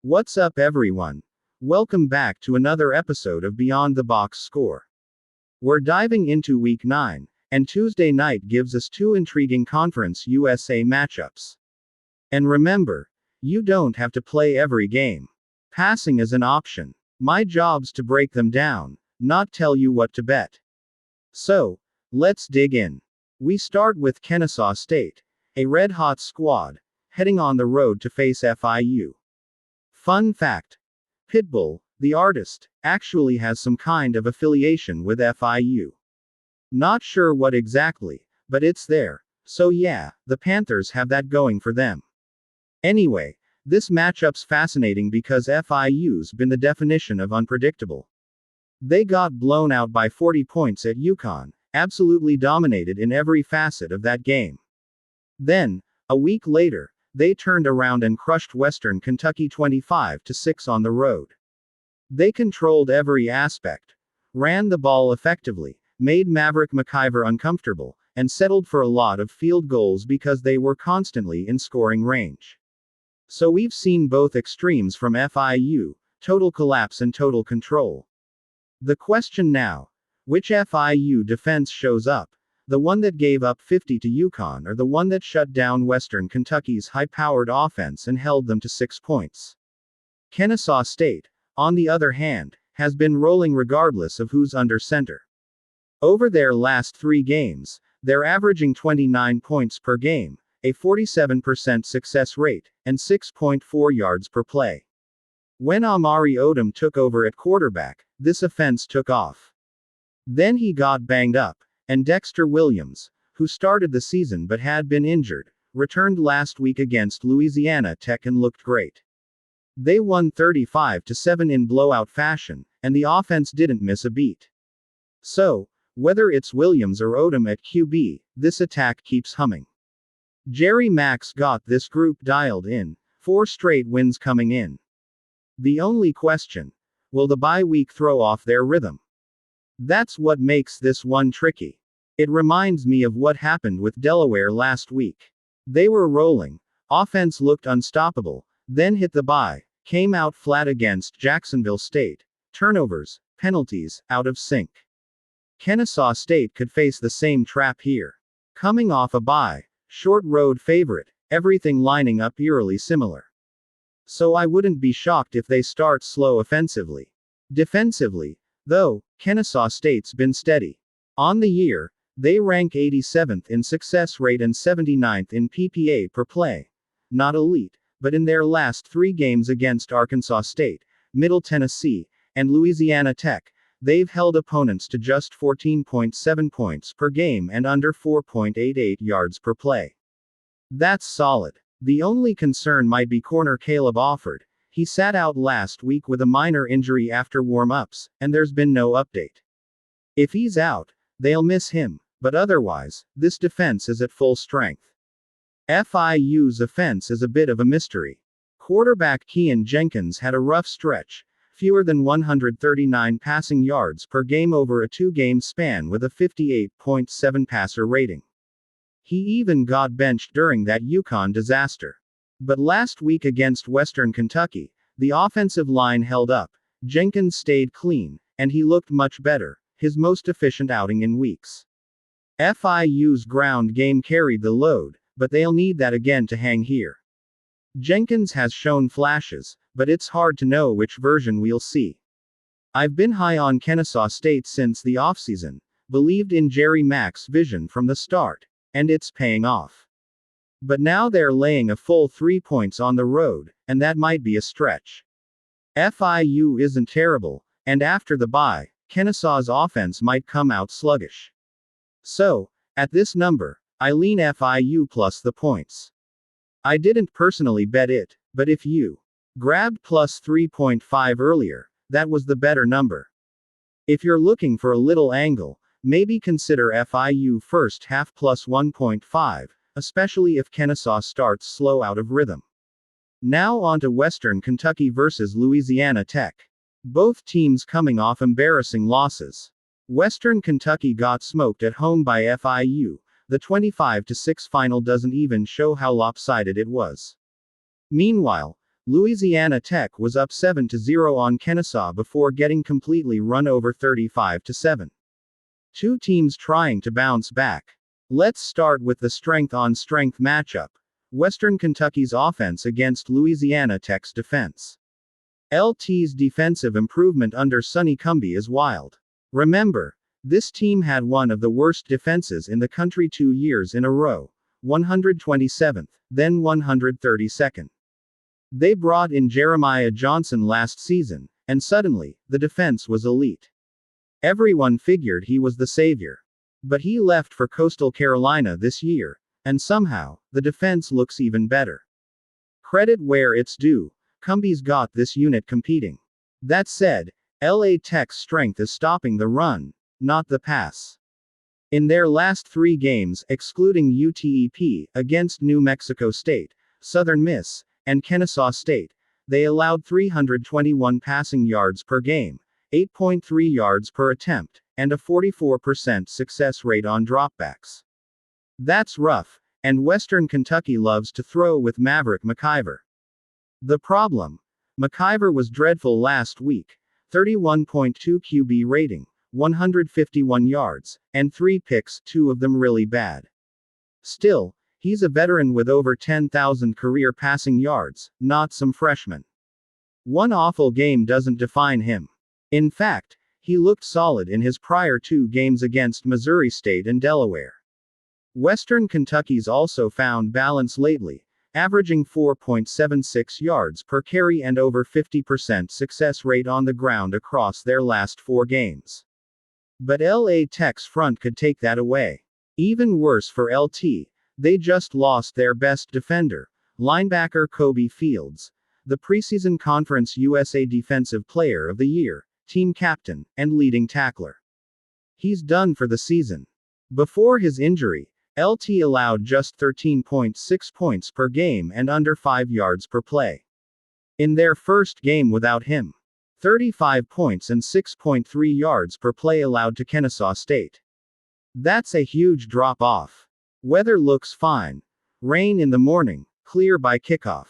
What's up, everyone? Welcome back to another episode of Beyond the Box Score. We're diving into Week 9, and Tuesday night gives us two intriguing Conference USA matchups. And remember, you don't have to play every game. Passing is an option. My job's to break them down, not tell you what to bet. So, let's dig in. We start with Kennesaw State, a red-hot squad, heading on the road to face FIU. Fun fact: Pitbull, the artist, actually has some kind of affiliation with FIU. Not sure what exactly, but it's there. So yeah, the Panthers have that going for them. Anyway, this matchup's fascinating because FIU's been the definition of unpredictable. They got blown out by 40 points at UConn, absolutely dominated in every facet of that game. Then, a week later, they turned around and crushed Western Kentucky 25-6 on the road. They controlled every aspect, ran the ball effectively, made Maverick McIver uncomfortable, and settled for a lot of field goals because they were constantly in scoring range. So we've seen both extremes from FIU, total collapse and total control. The question now: which FIU defense shows up? The one that gave up 50 to UConn, or the one that shut down Western Kentucky's high-powered offense and held them to 6 points? Kennesaw State, on the other hand, has been rolling regardless of who's under center. Over their last 3 games, they're averaging 29 points per game, a 47% success rate, and 6.4 yards per play. When Amari Odom took over at quarterback, this offense took off. Then he got banged up, and Dexter Williams, who started the season but had been injured, returned last week against Louisiana Tech and looked great. They won 35-7 in blowout fashion, and the offense didn't miss a beat. So, whether it's Williams or Odom at QB, this attack keeps humming. Jerry Max got this group dialed in, 4 straight wins coming in. The only question: will the bye week throw off their rhythm? That's what makes this one tricky. It reminds me of what happened with Delaware last week. They were rolling, offense looked unstoppable, then hit the bye, came out flat against Jacksonville State. Turnovers, penalties, out of sync. Kennesaw State could face the same trap here. Coming off a bye, short road favorite, everything lining up eerily similar. So I wouldn't be shocked if they start slow offensively. Defensively, though, Kennesaw State's been steady. On the year, they rank 87th in success rate and 79th in PPA per play. Not elite, but in their last 3 games against Arkansas State, Middle Tennessee, and Louisiana Tech, they've held opponents to just 14.7 points per game and under 4.88 yards per play. That's solid. The only concern might be corner Caleb Offord. He sat out last week with a minor injury after warm-ups, and there's been no update. If he's out, they'll miss him, but otherwise, this defense is at full strength. FIU's offense is a bit of a mystery. Quarterback Keon Jenkins had a rough stretch, fewer than 139 passing yards per game over a 2-game span with a 58.7 passer rating. He even got benched during that UConn disaster. But last week against Western Kentucky, the offensive line held up, Jenkins stayed clean, and he looked much better, his most efficient outing in weeks. FIU's ground game carried the load, but they'll need that again to hang here. Jenkins has shown flashes, but it's hard to know which version we'll see. I've been high on Kennesaw State since the offseason, believed in Jerry Mack's vision from the start, and it's paying off. But now they're laying a full 3 points on the road, and that might be a stretch. FIU isn't terrible, and after the bye, Kennesaw's offense might come out sluggish. So, at this number, I lean FIU plus the points. I didn't personally bet it, but if you grabbed plus 3.5 earlier, that was the better number. If you're looking for a little angle, maybe consider FIU first half plus 1.5. Especially if Kennesaw starts slow out of rhythm. Now on to Western Kentucky versus Louisiana Tech. Both teams coming off embarrassing losses. Western Kentucky got smoked at home by FIU. The 25-6 final doesn't even show how lopsided it was. Meanwhile, Louisiana Tech was up 7-0 on Kennesaw before getting completely run over 35-7. Two teams trying to bounce back. Let's start with the strength-on-strength matchup. Western Kentucky's offense against Louisiana Tech's defense. LT's defensive improvement under Sonny Cumbie is wild. Remember, this team had one of the worst defenses in the country 2 years in a row, 127th, then 132nd. They brought in Jeremiah Johnson last season, and suddenly, the defense was elite. Everyone figured he was the savior. But he left for Coastal Carolina this year, and somehow, the defense looks even better. Credit where it's due, Cumbie's got this unit competing. That said, LA Tech's strength is stopping the run, not the pass. In their last 3 games, excluding UTEP, against New Mexico State, Southern Miss, and Kennesaw State, they allowed 321 passing yards per game, 8.3 yards per attempt, and a 44% success rate on dropbacks. That's rough, and Western Kentucky loves to throw with Maverick McIver. The problem? McIver was dreadful last week, 31.2 QB rating, 151 yards, and 3 picks, 2 of them really bad. Still, he's a veteran with over 10,000 career passing yards, not some freshman. One awful game doesn't define him. In fact, he looked solid in his prior 2 games against Missouri State and Delaware. Western Kentucky's also found balance lately, averaging 4.76 yards per carry and over 50% success rate on the ground across their last 4 games. But LA Tech's front could take that away. Even worse for LT, they just lost their best defender, linebacker Kobe Fields, the preseason Conference USA Defensive Player of the Year, team captain, and leading tackler. He's done for the season. Before his injury, LT allowed just 13.6 points per game and under 5 yards per play. In their first game without him, 35 points and 6.3 yards per play allowed to Kennesaw State. That's a huge drop-off. Weather looks fine. Rain in the morning, clear by kickoff.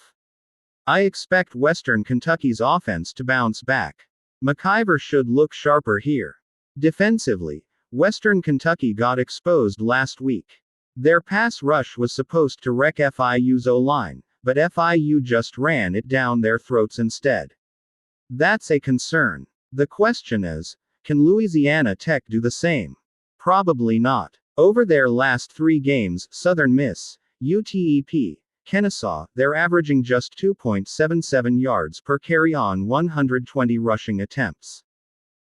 I expect Western Kentucky's offense to bounce back. McIver should look sharper here. Defensively, Western Kentucky got exposed last week. Their pass rush was supposed to wreck FIU's O-line, but FIU just ran it down their throats instead. That's a concern. The question is, can Louisiana Tech do the same? Probably not. Over their last 3 games, Southern Miss, UTEP, Kennesaw, they're averaging just 2.77 yards per carry on 120 rushing attempts.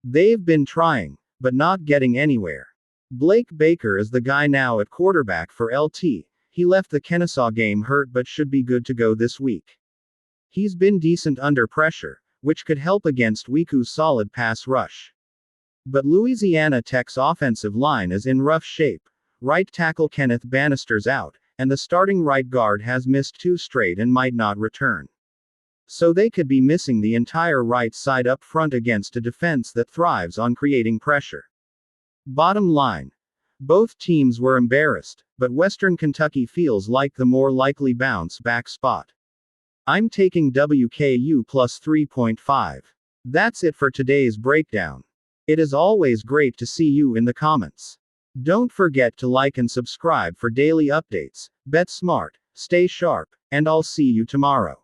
They've been trying, but not getting anywhere. Blake Baker is the guy now at quarterback for LT. He left the Kennesaw game hurt but should be good to go this week. He's been decent under pressure, which could help against WICU's solid pass rush. But Louisiana Tech's offensive line is in rough shape. Right tackle Kenneth Bannister's out, and the starting right guard has missed 2 straight and might not return. So they could be missing the entire right side up front against a defense that thrives on creating pressure. Bottom line, both teams were embarrassed, but Western Kentucky feels like the more likely bounce back spot. I'm taking WKU plus 3.5. That's it for today's breakdown. It is always great to see you in the comments. Don't forget to like and subscribe for daily updates. Bet smart, stay sharp, and I'll see you tomorrow.